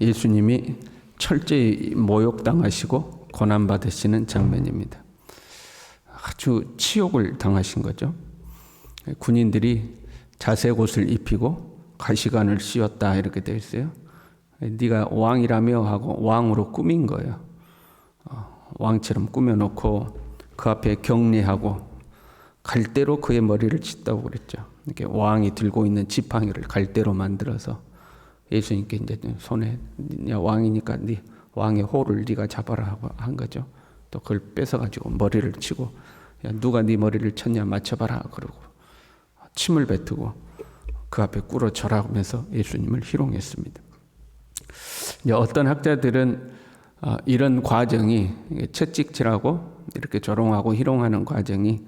예수님이 철저히 모욕당하시고 고난받으시는 장면입니다. 아주 치욕을 당하신 거죠. 군인들이 자색 옷을 입히고 가시관을 씌웠다 이렇게 되어 있어요. 네가 왕이라며 하고 왕으로 꾸민 거예요. 왕처럼 꾸며놓고 그 앞에 경례하고 갈대로 그의 머리를 찢다고 그랬죠. 이렇게 왕이 들고 있는 지팡이를 갈대로 만들어서 예수님께 이제 손에 왕이니까 네 왕의 호를 네가 잡아라 하고 한 거죠. 또 그걸 뺏어가지고 머리를 치고 야, 누가 네 머리를 쳤냐 맞춰봐라 그러고 침을 뱉고 그 앞에 꿇어 절하면서 예수님을 희롱했습니다. 이제 어떤 학자들은 이런 과정이 채찍질하고 이렇게 조롱하고 희롱하는 과정이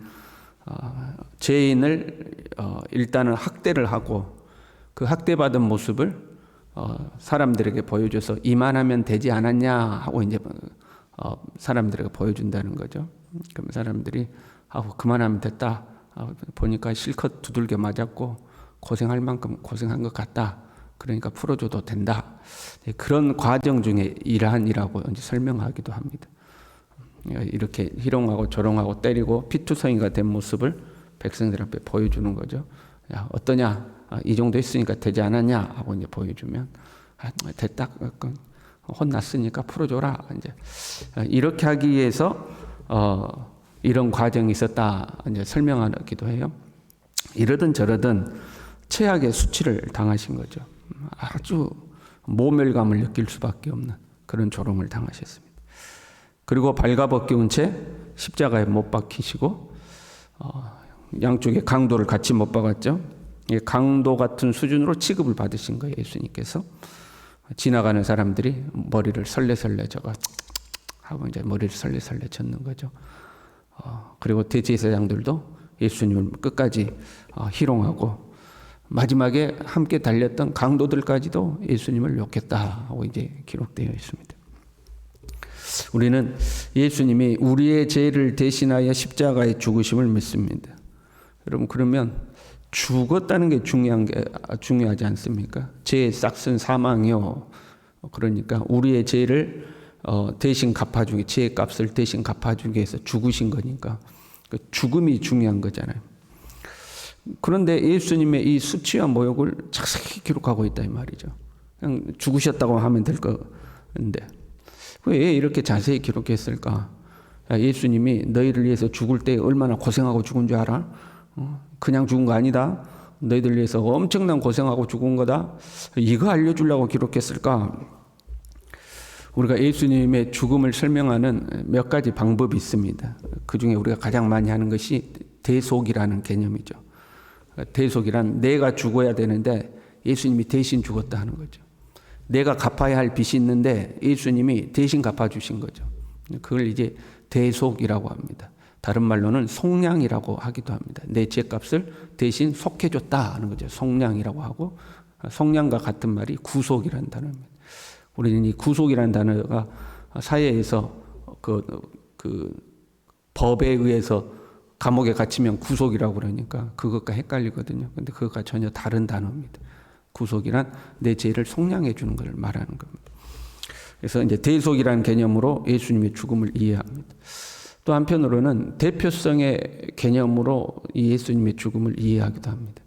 죄인을 일단은 학대를 하고 그 학대받은 모습을 사람들에게 보여줘서 이만하면 되지 않았냐 하고 이제 사람들에게 보여준다는 거죠. 그럼 사람들이 그만하면 됐다. 보니까 실컷 두들겨 맞았고 고생할 만큼 고생한 것 같다. 그러니까 풀어줘도 된다. 그런 과정 중에 일환이라고 이제 설명하기도 합니다. 이렇게 희롱하고 조롱하고 때리고 피투성이가 된 모습을 백성들 앞에 보여주는 거죠. 야, 어떠냐? 이 정도 했으니까 되지 않았냐? 하고 이제 보여주면 됐다. 혼났으니까 풀어줘라. 이제 이렇게 하기 위해서 이런 과정이 있었다. 이제 설명하기도 해요. 이러든 저러든 최악의 수치를 당하신 거죠. 아주 모멸감을 느낄 수밖에 없는 그런 조롱을 당하셨습니다. 그리고 발가벗겨온 채 십자가에 못 박히시고 양쪽에 강도를 같이 못 박았죠. 강도 같은 수준으로 취급을 받으신 거예요. 예수님께서 지나가는 사람들이 머리를 설레설레 저거 하고 이제 머리를 설레설레 젓는 거죠. 그리고 대제사장들도 예수님을 끝까지 희롱하고 마지막에 함께 달렸던 강도들까지도 예수님을 욕했다 하고 이제 기록되어 있습니다. 우리는 예수님이 우리의 죄를 대신하여 십자가에 죽으심을 믿습니다. 여러분 그러면 죽었다는 게 중요하지 않습니까? 죄의 싹슨 사망이요. 그러니까 우리의 죄를 대신 갚아주기, 죄의 값을 대신 갚아주기 위해서 죽으신 거니까 그 죽음이 중요한 거잖아요. 그런데 예수님의 이 수치와 모욕을 자세히 기록하고 있다 이 말이죠. 그냥 죽으셨다고 하면 될 건데 왜 이렇게 자세히 기록했을까? 야, 예수님이 너희를 위해서 죽을 때 얼마나 고생하고 죽은 줄 알아? 그냥 죽은 거 아니다. 너희들 위해서 엄청난 고생하고 죽은 거다. 이거 알려주려고 기록했을까? 우리가 예수님의 죽음을 설명하는 몇 가지 방법이 있습니다. 그 중에 우리가 가장 많이 하는 것이 대속이라는 개념이죠. 대속이란 내가 죽어야 되는데 예수님이 대신 죽었다 하는 거죠. 내가 갚아야 할 빚이 있는데 예수님이 대신 갚아주신 거죠. 그걸 이제 대속이라고 합니다. 다른 말로는 속량이라고 하기도 합니다. 내 죄값을 대신 속해줬다 하는 거죠. 속량이라고 하고 속량과 같은 말이 구속이라는 단어입니다. 우리는 이 구속이라는 단어가 사회에서 그 법에 의해서 감옥에 갇히면 구속이라고 그러니까 그것과 헷갈리거든요. 근데 그것과 전혀 다른 단어입니다. 구속이란 내 죄를 속량해 주는 걸 말하는 겁니다. 그래서 이제 대속이라는 개념으로 예수님의 죽음을 이해합니다. 또 한편으로는 대표성의 개념으로 이 예수님의 죽음을 이해하기도 합니다.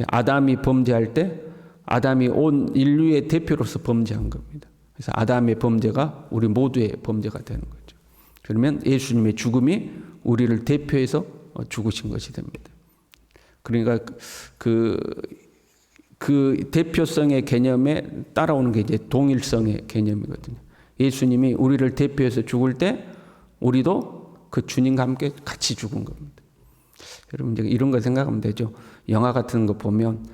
아담이 범죄할 때 아담이 온 인류의 대표로서 범죄한 겁니다. 그래서 아담의 범죄가 우리 모두의 범죄가 되는 거죠. 그러면 예수님의 죽음이 우리를 대표해서 죽으신 것이 됩니다. 그러니까 그 대표성의 개념에 따라오는 게 이제 동일성의 개념이거든요. 예수님이 우리를 대표해서 죽을 때 우리도 그 주님과 함께 같이 죽은 겁니다. 여러분 이제 이런 거 생각하면 되죠. 영화 같은 거 보면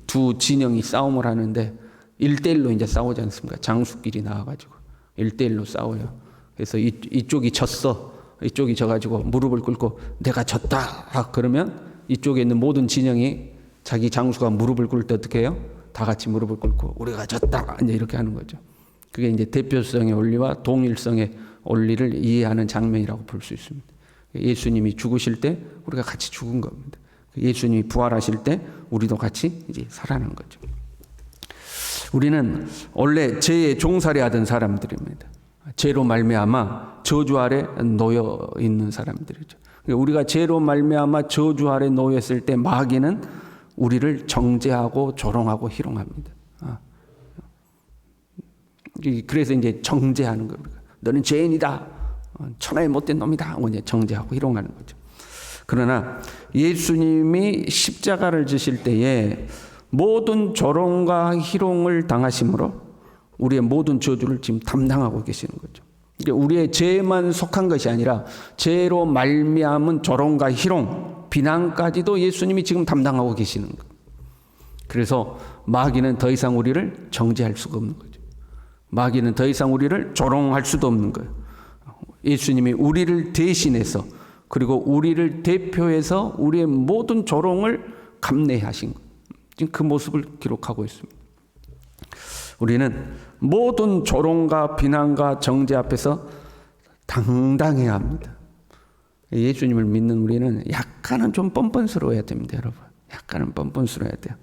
두 진영이 싸움을 하는데 1대1로 이제 싸우지 않습니까? 장수끼리 나와가지고 1대1로 싸워요. 그래서 이쪽이 졌어. 이쪽이 져가지고 무릎을 꿇고 내가 졌다. 그러면 이쪽에 있는 모든 진영이 자기 장수가 무릎을 꿇을 때 어떻게 해요? 다 같이 무릎을 꿇고 우리가 졌다. 이제 이렇게 하는 거죠. 그게 이제 대표성의 원리와 동일성의 원리를 이해하는 장면이라고 볼 수 있습니다. 예수님이 죽으실 때 우리가 같이 죽은 겁니다. 예수님이 부활하실 때 우리도 같이 이제 살아난 거죠. 우리는 원래 죄에 종살이하던 사람들입니다. 죄로 말미암아 저주 아래 놓여 있는 사람들이죠. 우리가 죄로 말미암아 저주 아래 놓였을 때 마귀는 우리를 정죄하고 조롱하고 희롱합니다. 그래서 이제 정죄하는 겁니다. 너는 죄인이다. 천하의 못된 놈이다. 이제 정죄하고 희롱하는 거죠. 그러나 예수님이 십자가를 지실 때에 모든 조롱과 희롱을 당하심으로 우리의 모든 저주를 지금 담당하고 계시는 거죠. 우리의 죄만 속한 것이 아니라 죄로 말미암은 조롱과 희롱, 비난까지도 예수님이 지금 담당하고 계시는 거예요. 그래서 마귀는 더 이상 우리를 정죄할 수가 없는 거죠. 마귀는 더 이상 우리를 조롱할 수도 없는 거예요. 예수님이 우리를 대신해서 그리고 우리를 대표해서 우리의 모든 조롱을 감내하신 거예요. 지금 그 모습을 기록하고 있습니다. 우리는 모든 조롱과 비난과 정죄 앞에서 당당해야 합니다. 예수님을 믿는 우리는 약간은 좀 뻔뻔스러워야 됩니다, 여러분. 약간은 뻔뻔스러워야 돼요.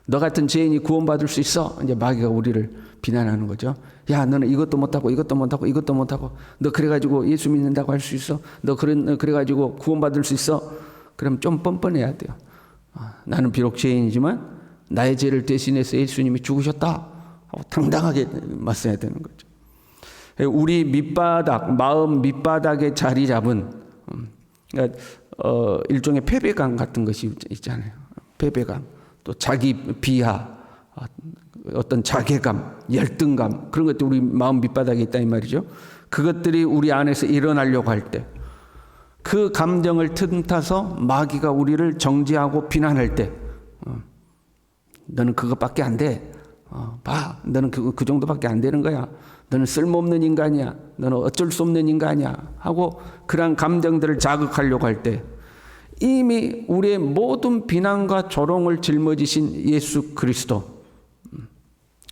너 같은 죄인이 구원받을 수 있어? 이제 마귀가 우리를 비난하는 거죠. 야, 너는 이것도 못하고 이것도 못하고 이것도 못하고 너 그래가지고 예수 믿는다고 할 수 있어? 너 그래가지고 구원받을 수 있어? 그럼 좀 뻔뻔해야 돼요. 나는 비록 죄인이지만 나의 죄를 대신해서 예수님이 죽으셨다 하고 당당하게 맞서야 되는 거죠. 우리 밑바닥, 마음 밑바닥에 자리 잡은 그러니까 일종의 패배감 같은 것이 있잖아요. 패배감, 또 자기 비하, 어떤 자괴감, 열등감 그런 것들이 우리 마음 밑바닥에 있다 이 말이죠. 그것들이 우리 안에서 일어나려고 할 때 그 감정을 틈타서 마귀가 우리를 정죄하고 비난할 때 너는 그것밖에 안 돼. 봐, 너는 그 정도밖에 안 되는 거야. 너는 쓸모없는 인간이야. 너는 어쩔 수 없는 인간이야. 하고 그런 감정들을 자극하려고 할 때 이미 우리의 모든 비난과 조롱을 짊어지신 예수 그리스도,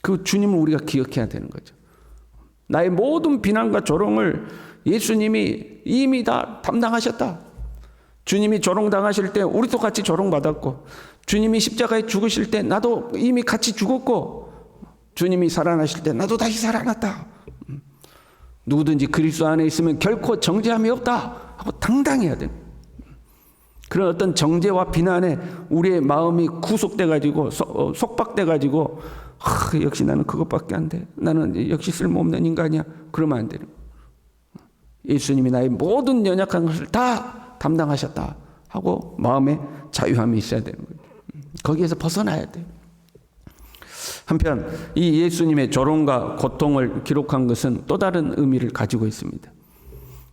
그 주님을 우리가 기억해야 되는 거죠. 나의 모든 비난과 조롱을 예수님이 이미 다 담당하셨다. 주님이 조롱당하실 때 우리도 같이 조롱받았고, 주님이 십자가에 죽으실 때 나도 이미 같이 죽었고, 주님이 살아나실 때 나도 다시 살아났다. 누구든지 그리스도 안에 있으면 결코 정죄함이 없다 하고 당당해야 돼요. 그런 어떤 정죄와 비난에 우리의 마음이 구속돼가지고 속박돼가지고 역시 나는 그것밖에 안 돼. 나는 역시 쓸모없는 인간이야. 그러면 안 돼요. 예수님이 나의 모든 연약한 것을 다 담당하셨다 하고 마음에 자유함이 있어야 되는 거예요. 거기에서 벗어나야 돼요. 한편 이 예수님의 조롱과 고통을 기록한 것은 또 다른 의미를 가지고 있습니다.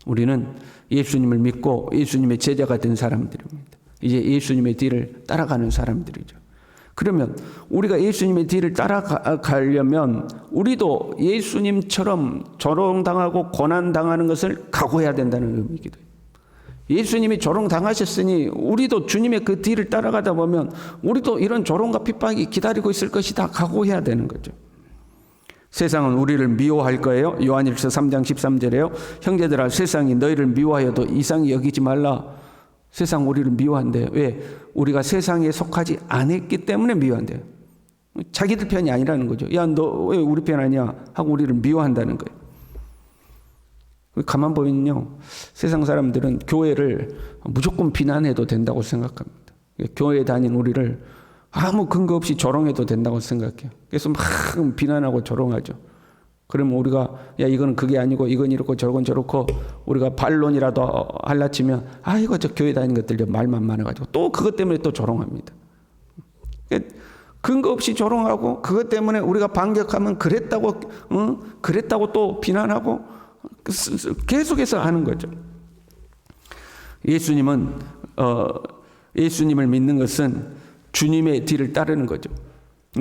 우리는 예수님을 믿고 예수님의 제자가 된 사람들입니다. 이제 예수님의 뒤를 따라가는 사람들이죠. 그러면 우리가 예수님의 뒤를 따라가려면 우리도 예수님처럼 조롱당하고 고난당하는 것을 각오해야 된다는 의미이기도 해요. 예수님이 조롱당하셨으니 우리도 주님의 그 뒤를 따라가다 보면 우리도 이런 조롱과 핍박이 기다리고 있을 것이다 각오해야 되는 거죠. 세상은 우리를 미워할 거예요. 요한일서 3장 13절에요. 형제들아, 세상이 너희를 미워하여도 이상히 여기지 말라. 세상 우리를 미워한대요. 왜? 우리가 세상에 속하지 않았기 때문에 미워한대요. 자기들 편이 아니라는 거죠. 야, 너 왜 우리 편 아니야? 하고 우리를 미워한다는 거예요. 가만 보면요, 세상 사람들은 교회를 무조건 비난해도 된다고 생각합니다. 교회에 다닌 우리를 아무 근거 없이 조롱해도 된다고 생각해요. 그래서 막 비난하고 조롱하죠. 그러면 우리가 야, 이거는 그게 아니고 이건 이렇고 저건 저렇고 우리가 반론이라도 할라치면 이거 저 교회 다니는 것들 말만 많아가지고 또 그것 때문에 또 조롱합니다. 근거 없이 조롱하고 그것 때문에 우리가 반격하면 그랬다고 또 비난하고 계속해서 하는 거죠. 예수님을 믿는 것은 주님의 뒤를 따르는 거죠.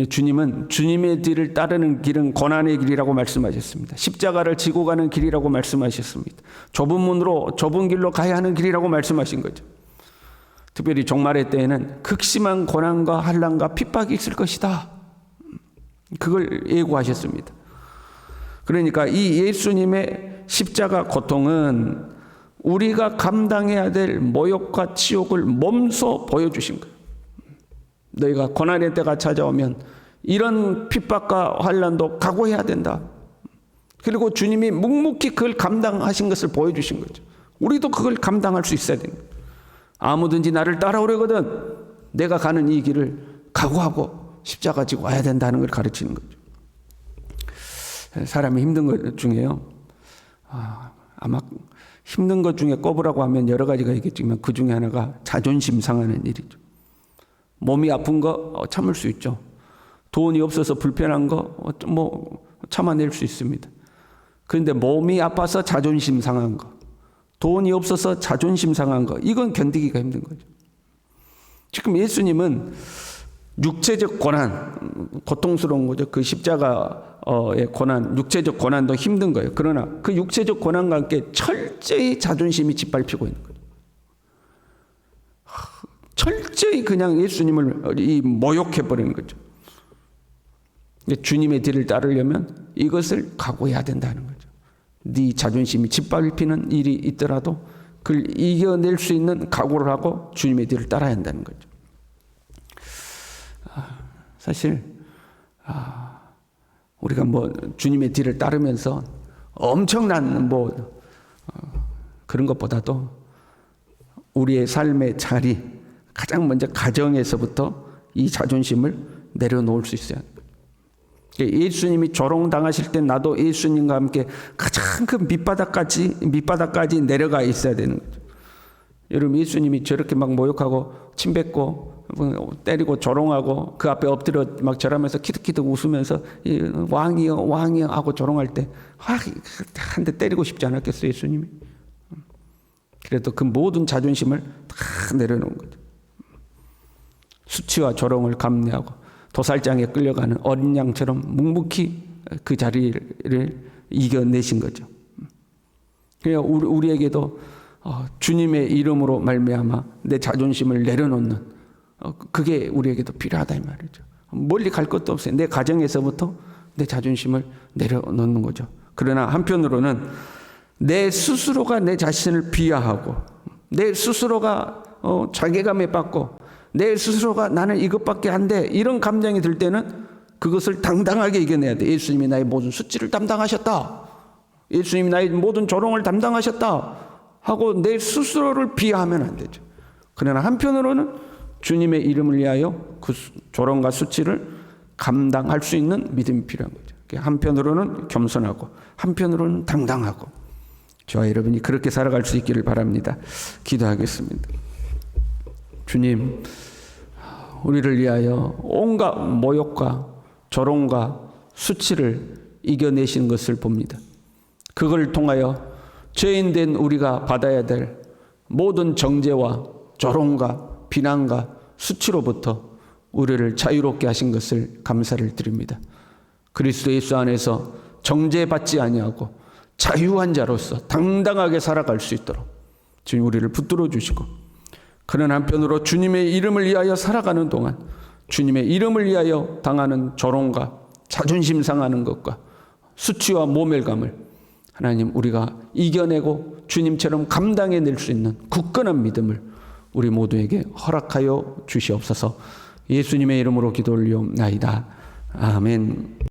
주님은 주님의 뒤를 따르는 길은 고난의 길이라고 말씀하셨습니다. 십자가를 지고 가는 길이라고 말씀하셨습니다. 좁은 문으로 좁은 길로 가야 하는 길이라고 말씀하신 거죠. 특별히 종말의 때에는 극심한 고난과 환난과 핍박이 있을 것이다. 그걸 예고하셨습니다. 그러니까 이 예수님의 십자가 고통은 우리가 감당해야 될 모욕과 치욕을 몸소 보여주신 거예요. 너희가 고난의 때가 찾아오면 이런 핍박과 환난도 각오해야 된다. 그리고 주님이 묵묵히 그걸 감당하신 것을 보여주신 거죠. 우리도 그걸 감당할 수 있어야 됩니다. 아무든지 나를 따라오려거든 내가 가는 이 길을 각오하고 십자가 지고 와야 된다는 걸 가르치는 거죠. 사람이 힘든 것 중에요. 아마 힘든 것 중에 꼽으라고 하면 여러 가지가 있겠지만 그 중에 하나가 자존심 상하는 일이죠. 몸이 아픈 거 참을 수 있죠. 돈이 없어서 불편한 거 뭐 참아낼 수 있습니다. 그런데 몸이 아파서 자존심 상한 거, 돈이 없어서 자존심 상한 거, 이건 견디기가 힘든 거죠. 지금 예수님은 육체적 고난, 고통스러운 거죠. 그 십자가의 고난, 육체적 고난도 힘든 거예요. 그러나 그 육체적 고난과 함께 철저히 자존심이 짓밟히고 있는 거죠. 철저히 그냥 예수님을 모욕해버리는 거죠. 주님의 뒤를 따르려면 이것을 각오해야 된다는 거죠. 네 자존심이 짓밟히는 일이 있더라도 그걸 이겨낼 수 있는 각오를 하고 주님의 뒤를 따라야 한다는 거죠. 사실 우리가 뭐 주님의 뒤를 따르면서 엄청난 그런 것보다도 우리의 삶의 자리, 가장 먼저 가정에서부터 이 자존심을 내려놓을 수 있어야 합니다. 예수님이 조롱당하실 때 나도 예수님과 함께 가장 그 밑바닥까지 내려가 있어야 되는 거죠. 여러분, 예수님이 저렇게 막 모욕하고 침뱉고 때리고 조롱하고 그 앞에 엎드려 막 절하면서 키득키득 웃으면서 왕이여 왕이여 하고 조롱할 때 한 대 때리고 싶지 않았겠어요, 예수님이? 그래도 그 모든 자존심을 다 내려놓은 거죠. 수치와 조롱을 감내하고 도살장에 끌려가는 어린 양처럼 묵묵히 그 자리를 이겨내신 거죠. 그러니까 우리에게도 주님의 이름으로 말미암아 내 자존심을 내려놓는 그게 우리에게도 필요하다 이 말이죠. 멀리 갈 것도 없어요. 내 가정에서부터 내 자존심을 내려놓는 거죠. 그러나 한편으로는 내 스스로가 내 자신을 비하하고 내 스스로가 자괴감에 빠고 내 스스로가 나는 이것밖에 안 돼 이런 감정이 들 때는 그것을 당당하게 이겨내야 돼. 예수님이 나의 모든 수치를 담당하셨다. 예수님이 나의 모든 조롱을 담당하셨다 하고 내 스스로를 비하하면 안 되죠. 그러나 한편으로는 주님의 이름을 위하여 그 조롱과 수치를 감당할 수 있는 믿음이 필요한 거죠. 한편으로는 겸손하고 한편으로는 당당하고 저와 여러분이 그렇게 살아갈 수 있기를 바랍니다. 기도하겠습니다. 주님, 우리를 위하여 온갖 모욕과 조롱과 수치를 이겨내신 것을 봅니다. 그걸 통하여 죄인된 우리가 받아야 될 모든 정죄와 조롱과 비난과 수치로부터 우리를 자유롭게 하신 것을 감사를 드립니다. 그리스도 예수 안에서 정죄받지 아니하고 자유한 자로서 당당하게 살아갈 수 있도록 주님 우리를 붙들어 주시고, 그런 한편으로 주님의 이름을 위하여 살아가는 동안 주님의 이름을 위하여 당하는 조롱과 자존심 상하는 것과 수치와 모멸감을 하나님 우리가 이겨내고 주님처럼 감당해낼 수 있는 굳건한 믿음을 우리 모두에게 허락하여 주시옵소서. 예수님의 이름으로 기도 올리옵나이다. 아멘.